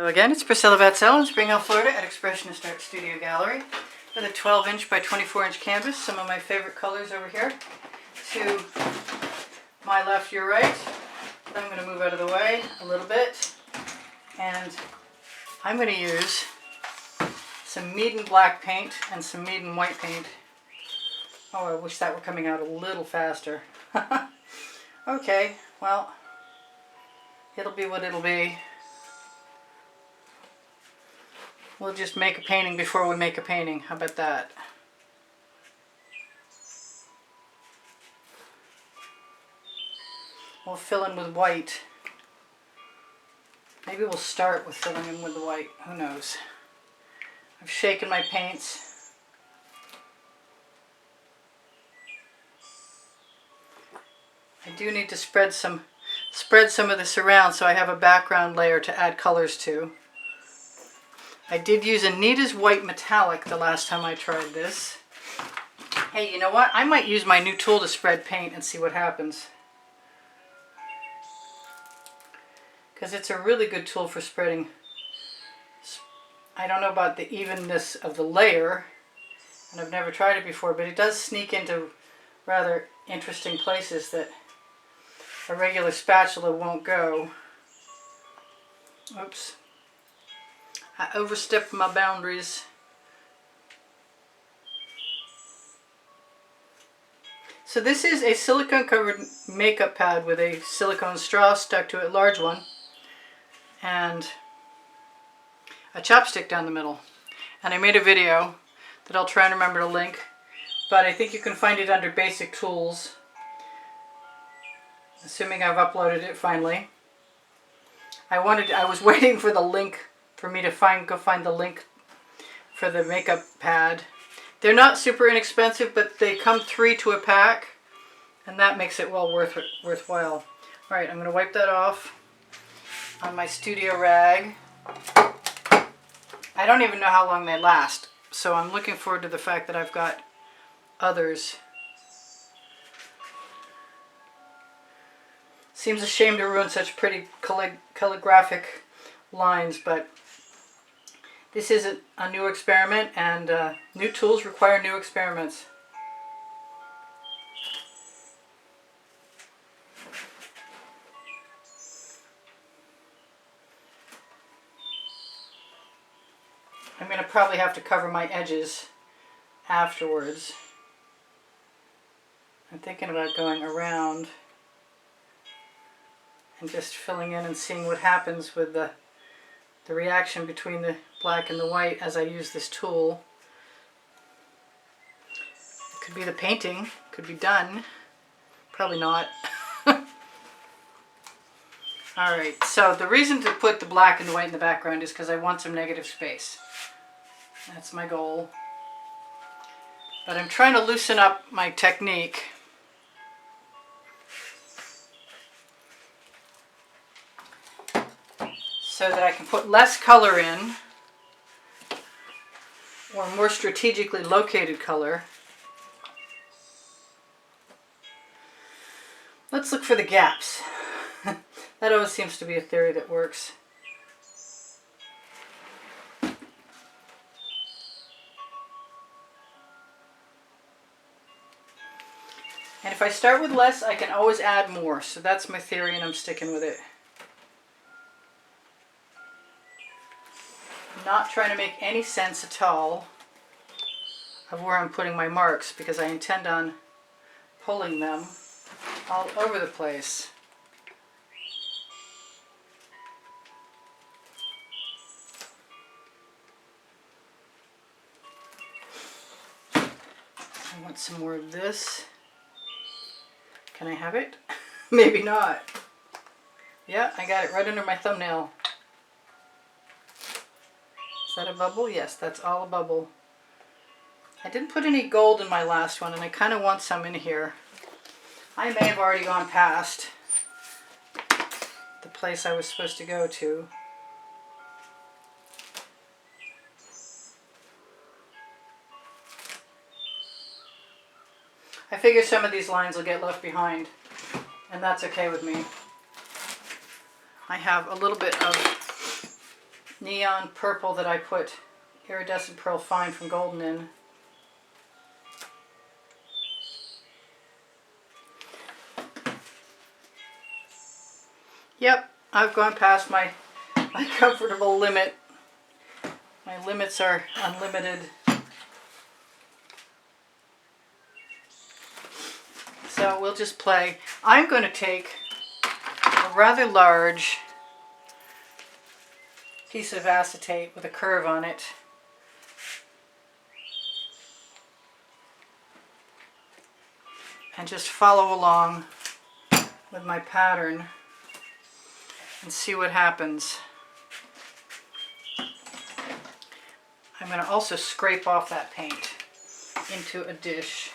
Hello again, it's Priscilla Batzell in Spring Hill, Florida at Expressionist Art Studio Gallery with a 12-inch by 24-inch canvas. Some of my favorite colors over here. To my left, your right. I'm going to move out of the way a little bit. And I'm going to use some Meeden black paint and some Meeden white paint. Oh, I wish that were coming out a little faster. Okay, well, it'll be what it'll be. We'll just make a painting before we make a painting. How about that? We'll fill in with white. Maybe we'll start with filling in with the white. Who knows? I've shaken my paints. I do need to spread some of this around so I have a background layer to add colors to. I did use Anita's white metallic the last time I tried this. Hey, you know what? I might use my new tool to spread paint and see what happens. Because it's a really good tool for spreading. I don't know about the evenness of the layer, and I've never tried it before, but it does sneak into rather interesting places that a regular spatula won't go. Oops. I overstepped my boundaries. So this is a silicone covered makeup pad with a silicone straw stuck to it, large one, and a chopstick down the middle. And I made a video that I'll try and remember to link, but I think you can find it under basic tools, assuming I've uploaded it finally. I was waiting for the link for me to go find the link for the makeup pad. They're not super inexpensive, but they come 3 to a pack, and that makes it well worthwhile. All right, I'm going to wipe that off on my studio rag. I don't even know how long they last, so I'm looking forward to the fact that I've got others. Seems a shame to ruin such pretty calligraphic lines, but this is a new experiment, and new tools require new experiments. I'm going to probably have to cover my edges afterwards. I'm thinking about going around and just filling in and seeing what happens with the reaction between the black and the white as I use this tool. It could be the painting, could be done. Probably not. Alright, so the reason to put the black and the white in the background is because I want some negative space. That's my goal. But I'm trying to loosen up my technique. So that I can put less color in, or more strategically located color. Let's look for the gaps. That always seems to be a theory that works. And if I start with less, I can always add more. So that's my theory, and I'm sticking with it. Not trying to make any sense at all of where I'm putting my marks, because I intend on pulling them all over the place. I want some more of this. Can I have it? Maybe not. Yeah, I got it right under my thumbnail. Is that a bubble? Yes, that's all a bubble. I didn't put any gold in my last one, and I kind of want some in here. I may have already gone past the place I was supposed to go to. I figure some of these lines will get left behind, and that's okay with me. I have a little bit of neon purple that I put iridescent pearl fine from Golden in. Yep, I've gone past my comfortable limit. My limits are unlimited. So we'll just play. I'm going to take a rather large piece of acetate with a curve on it. And just follow along with my pattern and see what happens. I'm going to also scrape off that paint into a dish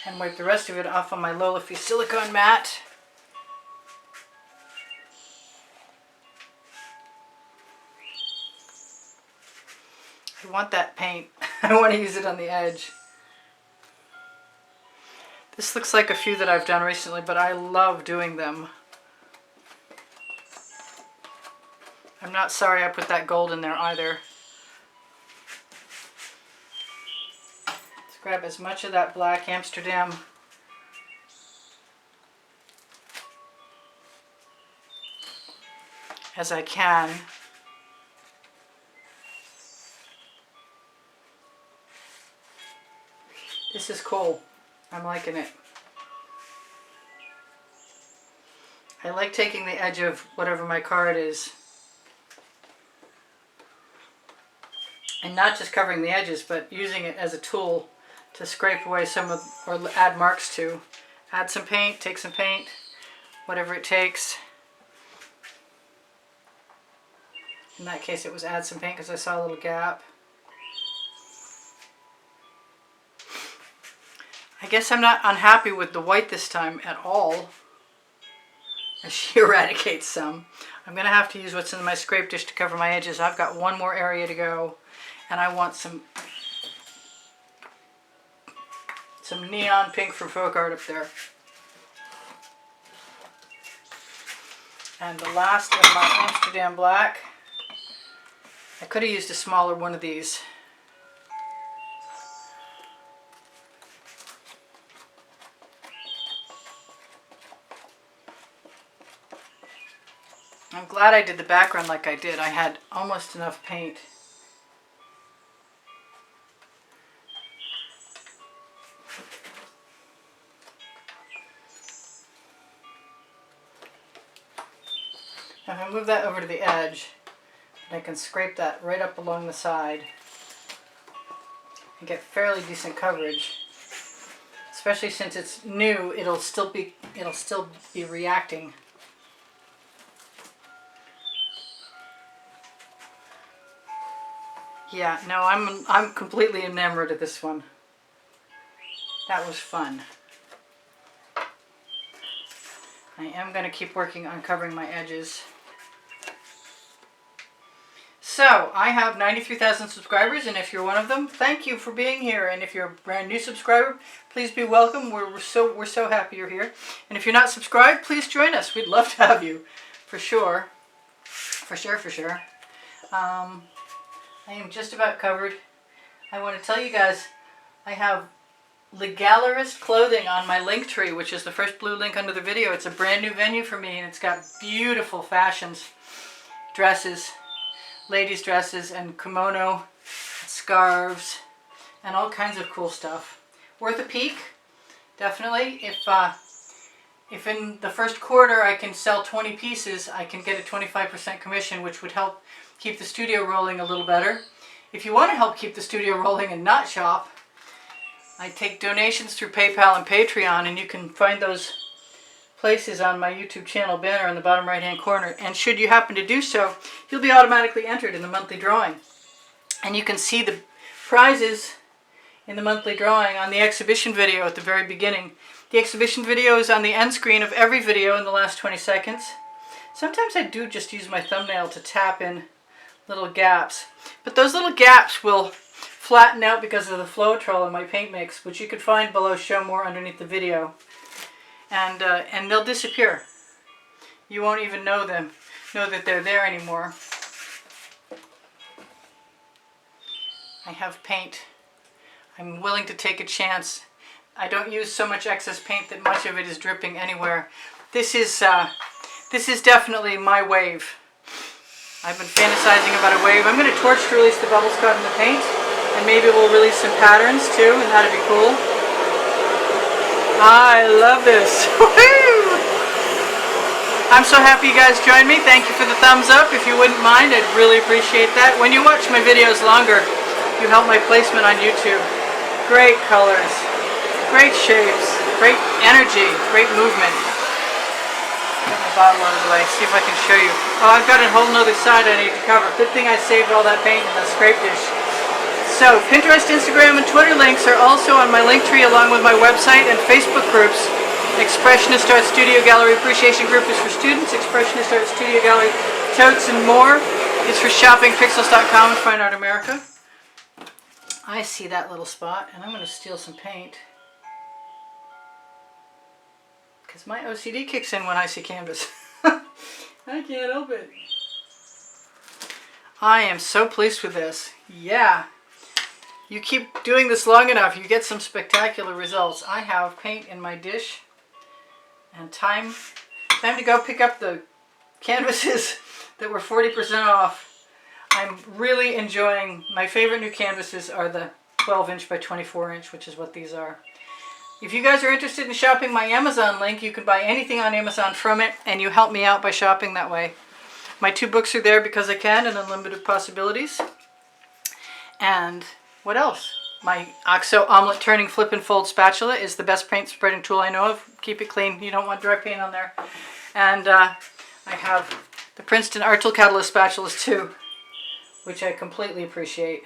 and wipe the rest of it off on my low-leafy silicone mat. I want that paint. I want to use it on the edge. This looks like a few that I've done recently, but I love doing them. I'm not sorry I put that gold in there either. Let's grab as much of that black Amsterdam as I can. This is cool. I'm liking it. I like taking the edge of whatever my card is and not just covering the edges, but using it as a tool to scrape away some of, or add marks to. Add some paint, take some paint, whatever it takes. In that case it was add some paint because I saw a little gap. I guess I'm not unhappy with the white this time at all. As she eradicates some. I'm going to have to use what's in my scrape dish to cover my edges. I've got one more area to go, and I want some neon pink from Folk Art up there. And the last of my Amsterdam black. I could have used a smaller one of these. I'm glad I did the background like I did. I had almost enough paint. Now if I move that over to the edge, I can scrape that right up along the side and get fairly decent coverage. Especially since it's new, it'll still be reacting. Yeah, no, I'm completely enamored of this one. That was fun. I am going to keep working on covering my edges. So, I have 93,000 subscribers, and if you're one of them, thank you for being here. And if you're a brand new subscriber, please be welcome. We're so happy you're here. And if you're not subscribed, please join us. We'd love to have you, for sure. For sure. I am just about covered. I want to tell you guys, I have Legalerist clothing on my link tree, which is the first blue link under the video. It's a brand new venue for me, and it's got beautiful fashions, dresses, ladies' dresses, and kimono, scarves, and all kinds of cool stuff. Worth a peek, definitely. If in the first quarter I can sell 20 pieces, I can get a 25% commission, which would help keep the studio rolling a little better. If you want to help keep the studio rolling and not shop, I take donations through PayPal and Patreon, and you can find those places on my YouTube channel banner in the bottom right hand corner. And should you happen to do so, you'll be automatically entered in the monthly drawing. And you can see the prizes in the monthly drawing on the exhibition video at the very beginning. The exhibition video is on the end screen of every video in the last 20 seconds. Sometimes I do just use my thumbnail to tap in little gaps, but those little gaps will flatten out because of the Floetrol in my paint mix, which you can find below Show More underneath the video, and they'll disappear. You won't even know that they're there anymore. I have paint. I'm willing to take a chance. I don't use so much excess paint that much of it is dripping anywhere. This is definitely my wave. I've been fantasizing about a wave. I'm going to torch to release the bubbles caught in the paint, and maybe we'll release some patterns too, and that'd be cool. I love this. I'm so happy you guys joined me. Thank you for the thumbs up. If you wouldn't mind, I'd really appreciate that. When you watch my videos longer, you help my placement on YouTube. Great colors, great shapes, great energy, great movement. Get my bottle out of the way, see if I can show you. Oh, I've got a whole nother side I need to cover. Good thing I saved all that paint in the scrape dish. So, Pinterest, Instagram, and Twitter links are also on my link tree along with my website and Facebook groups. Expressionist Art Studio Gallery Appreciation Group is for students. Expressionist Art Studio Gallery Totes and More is for shopping. Pixels.com and Fine Art America. I see that little spot, and I'm going to steal some paint. Because my OCD kicks in when I see canvas. I can't help it. I am so pleased with this. Yeah. You keep doing this long enough, you get some spectacular results. I have paint in my dish. And time to go pick up the canvases that were 40% off. I'm really enjoying, my favorite new canvases are the 12 inch by 24 inch, which is what these are. If you guys are interested in shopping my Amazon link, you can buy anything on Amazon from it, and you help me out by shopping that way. My 2 books are there because I can, and Unlimited Possibilities. And what else? My OXO Omelette Turning Flip and Fold Spatula is the best paint spreading tool I know of. Keep it clean. You don't want dry paint on there. And I have the Princeton Art Tool Catalyst spatulas too, which I completely appreciate.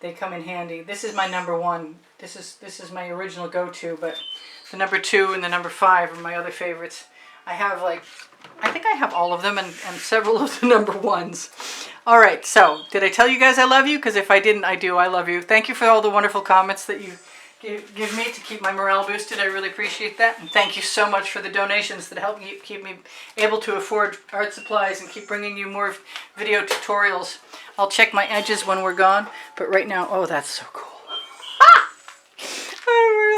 They come in handy. This is my number 1. This is my original go-to, but the number 2 and the number 5 are my other favorites. I have I think I have all of them and several of the number 1s. All right, so did I tell you guys I love you? Because if I didn't, I do. I love you. Thank you for all the wonderful comments that you give me to keep my morale boosted. I really appreciate that. And thank you so much for the donations that help me keep me able to afford art supplies and keep bringing you more video tutorials. I'll check my edges when we're gone. But right now, oh, that's so cool.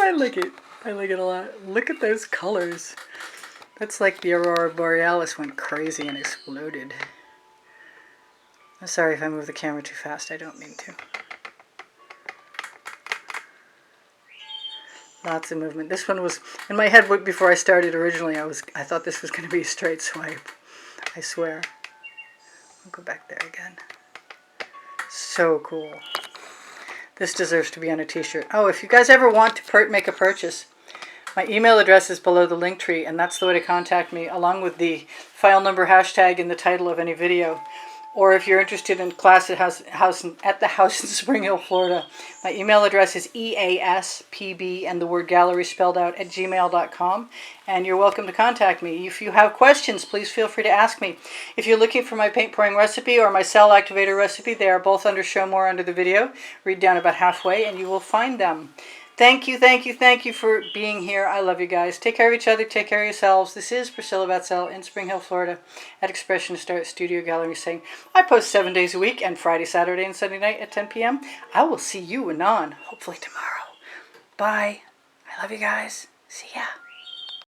I like it. I like it a lot. Look at those colors. That's like the Aurora Borealis went crazy and exploded. I'm sorry if I move the camera too fast. I don't mean to. Lots of movement. This one was in my head before I started originally. I thought this was going to be a straight swipe. I swear. I'll go back there again. So cool. This deserves to be on a t-shirt. Oh, if you guys ever want to make a purchase, my email address is below the link tree, and that's the way to contact me, along with the file number hashtag in the title of any video. Or if you're interested in class at the house in Spring Hill, Florida, my email address is easpb and the word gallery spelled out at gmail.com, and you're welcome to contact me. If you have questions, please feel free to ask me. If you're looking for my paint pouring recipe or my cell activator recipe, they are both under Show More under the video. Read down about halfway and you will find them. Thank you, thank you, thank you for being here. I love you guys. Take care of each other. Take care of yourselves. This is Priscilla Batzell in Spring Hill, Florida at Expressionist Art Studio Gallery saying, I post 7 days a week and Friday, Saturday, and Sunday night at 10 p.m. I will see you anon, hopefully tomorrow. Bye. I love you guys. See ya.